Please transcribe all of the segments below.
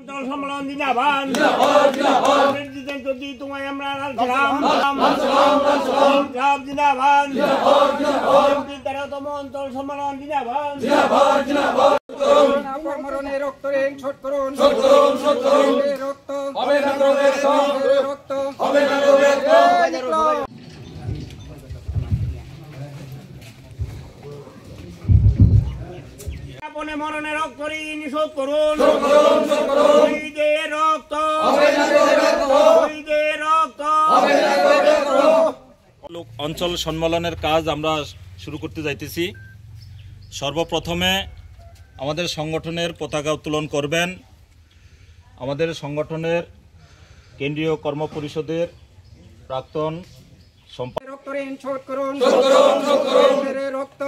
অঞ্চল সম্মেলন জিন্দাবাদ প্রেসিডেন্ট যদি তোমায় আমরা জিন্দাবাদ 13তম অঞ্চল সম্মেলন জিন্দাবাদ মরণের রক্ত রিং শোধ করুন রক্ত আপনি মরণের রক্ত ঋণ শোধ করুন অঞ্চল সম্মেলনের কাজ আমরা শুরু করতে যাইতেছি। সর্বপ্রথমে আমাদের সংগঠনের পতাকা উত্তোলন করবেন আমাদের সংগঠনের কেন্দ্রীয় কর্ম পরিষদের প্রাক্তন রক্ত ঋণ শোধ করুন রক্ত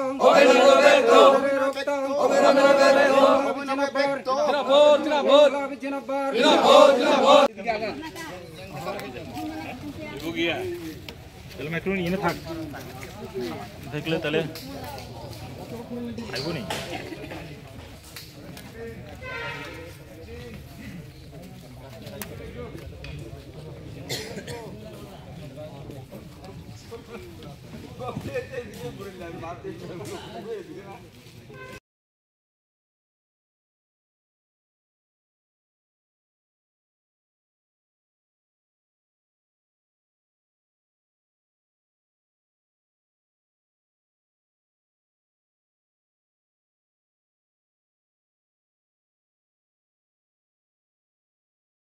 থাকলে তাহলে আইবনি